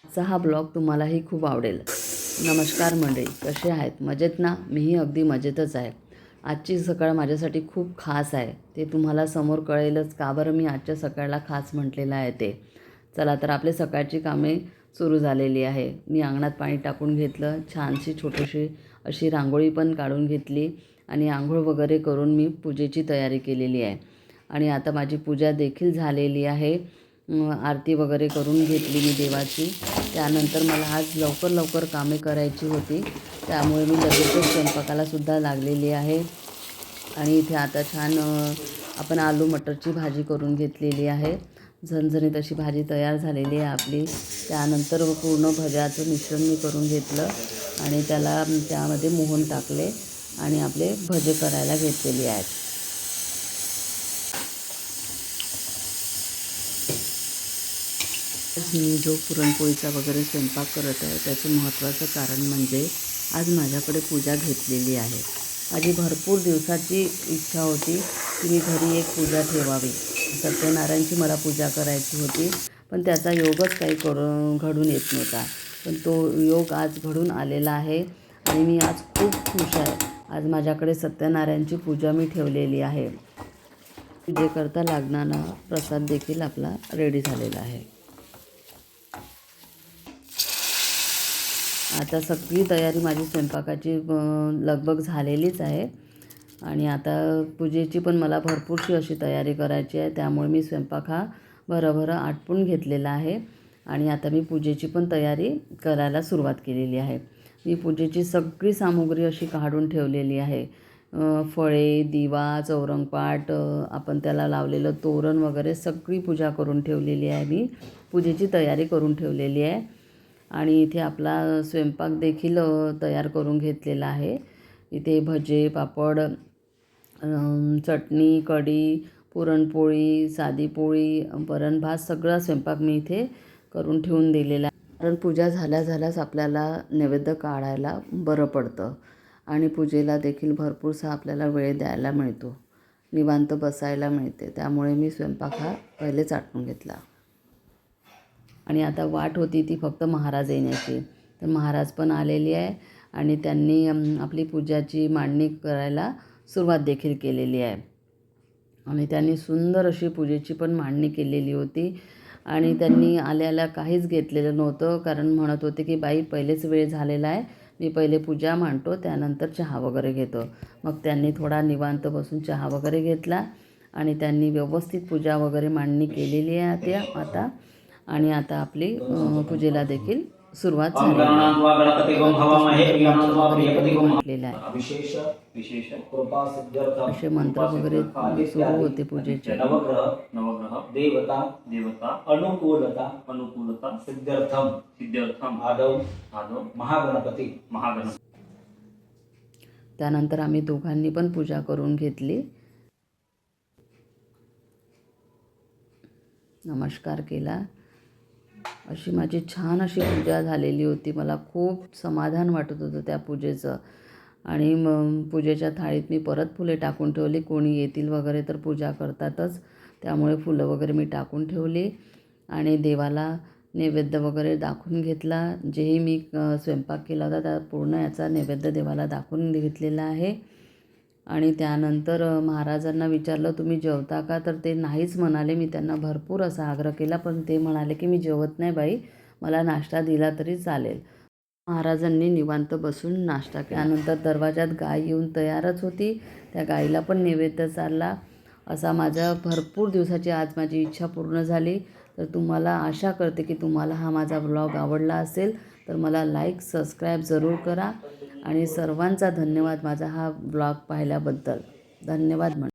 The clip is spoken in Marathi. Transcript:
आजचा हा ब्लॉग तुम्हालाही खूप आवडेल। नमस्कार मंडळी, कसे आहेत? मजेत ना? मीही अगदी मजेतच आहे। आजची सकाळ माझ्यासाठी खूप खास आहे, ते तुम्हाला समोर कळेलच का बरं मी आजच्या सकाळला खास म्हटलेलं आहे ते। चला तर आपली सकाळची कामे सुरू झालेली आहे। मी अंगणात पाणी टाकून घेतलं, छानशी छोटीशी अशी रांगोळी पण काढून घेतली आणि आंघोळ वगैरे करून मी पूजेची तयारी केलेली आहे। आणि आता माझी पूजा देखील झालेली आहे। आरती वगैरे करून घेतली मी देवाची। त्यानंतर मला आज लवकर कामे करायची होती, त्यामुळे मी लगेचच स्वयंपाकाला सुद्धा लागलेली आहे। आणि इथे आता छान आपण आलू मटरची भाजी करून घेतलेली आहे। झणझणीत अशी भाजी तयार झालेली आहे आपली। त्यानंतर पूर्ण भज्याचं मिश्रण मी करून घेतलं आणि त्यामध्ये मोहन टाकले आणि आपले भजे करायला घेतलेली आहेत। आज मी जो पुरणपोळीचा वगैरे स्वयंपाक करत आहे त्याचं महत्त्वाचं कारण म्हणजे आज माझ्याकडे पूजा घेतलेली आहे। माझी भरपूर दिवसाची इच्छा होती की मी घरी एक पूजा ठेवावी। सत्यनारायणची मला पूजा करायची होती, पण त्याचा योगच काही घडून येत नव्हता। पण तो योग आज घडून आलेला आहे आणि मी आज खूप खुश आहे। आज माझ्याकडे सत्यनारायणची पूजा मी ठेवलेली आहे। पूजेकरता लागणारा प्रसाद देखील आपला रेडी झालेला आहे। आता सगळी तयारी माझी स्वयंपाकाची लगभग झालेलीच आहे आणि आता पूजेची पण मला भरपूरशी अशी तयारी करायची आहे, त्यामुळे मी स्वयंपाक हा भरभर आटपून घेतलेला आहे आणि आता मी पूजेची पण तयारी करायला सुरुवात केलेली आहे। मी पूजेची सगळी सामुग्री अशी काढून ठेवलेली आहे। फळे, दिवा, चौरंगपाट, आपण त्याला लावलेलं तोरण वगैरे सगळी पूजा करून ठेवलेली आहे। मी पूजेची तयारी करून ठेवलेली आहे आणि इथे आपला स्वयंपाक देखील तयार करून घेतलेला आहे। इथे भजे, पापड, चटणी, कढी, पुरणपोळी, साधी पोळी, वरण भात सगळा स्वयंपाक मी इथे करून ठेवून दिलेला आहे। कारण पूजा झाल्याच आपल्याला नैवेद्य काढायला बरं पडतं आणि पूजेला देखील भरपूरसा आपल्याला वेळ द्यायला मिळतो, निवांत बसायला मिळते। त्यामुळे मी स्वयंपाक हा पहिलेच आटपून घेतला आणि आता वाट होती ती फक्त महाराज येण्याची। तर महाराज पण आलेली आहे आणि त्यांनी आपली पूजाची मांडणी करायला सुरुवात देखील केलेली आहे आणि त्यांनी सुंदर अशी पूजेची पण मांडणी केलेली होती आणि त्यांनी आल्याला काहीच घेतलेलं नव्हतं, कारण म्हणत होते की बाई पहिलेच वेळ झालेला आहे, मी पहिले पूजा मांडतो त्यानंतर चहा वगैरे घेतो। मग त्यांनी थोडा निवांत बसून चहा वगैरे घेतला आणि त्यांनी व्यवस्थित पूजा वगैरे मांडणी केलेली आहे त्या आता। आणि आता आपली पूजेला देखील सुरुवात झालेली आहे। बघा किती सुंदर मंत्र वगैरे त्यांनी म्हटलेला आहे। असे मंत्र वगैरे सुरू होते पूजेचे। नवग्रह देवता अनुकूलता सिद्ध्यर्थम आदौ महागणपती। त्यानंतर आम्ही दोघांनी पण पूजा करून घेतली, नमस्कार केला। अशी माझी छान अशी पूजा झालेली होती। मला खूप समाधान वाटत होतं त्या पूजेचं आणि पूजेच्या थाळीत मी परत फुले टाकून ठेवली। कोणी येतील वगैरे तर पूजा करतातच, त्यामुळे फुलं वगैरे मी टाकून ठेवली आणि देवाला नैवेद्य वगैरे दाखवून घेतला। जेही मी स्वयंपाक केला होता त्या पूर्ण याचा नैवेद्य देवाला दाखवून घेतलेला आहे। आणि त्यानंतर महाराजांना विचारलं तुम्ही जेवता का, तर ते नाहीच म्हणाले। मी त्यांना भरपूर असा आग्रह केला, पण ते म्हणाले की मी जेवत नाही बाई, मला नाश्ता दिला तरी चालेल। महाराजांनी निवांत बसून नाश्ता केला। त्यानंतर दरवाजात गाय येऊन तयारच होती, त्या गाईला पण नैवेद्य चालला। असा माझ्या भरपूर दिवसाची आज माझी इच्छा पूर्ण झाली। तर तुम्हाला आशा करते की तुम्हाला हा माझा ब्लॉग आवडला असेल तर मला लाईक सबस्क्राईब जरूर करा आणि सर्वांचा धन्यवाद माझा हा ब्लॉग पाहिल्याबद्दल। धन्यवाद।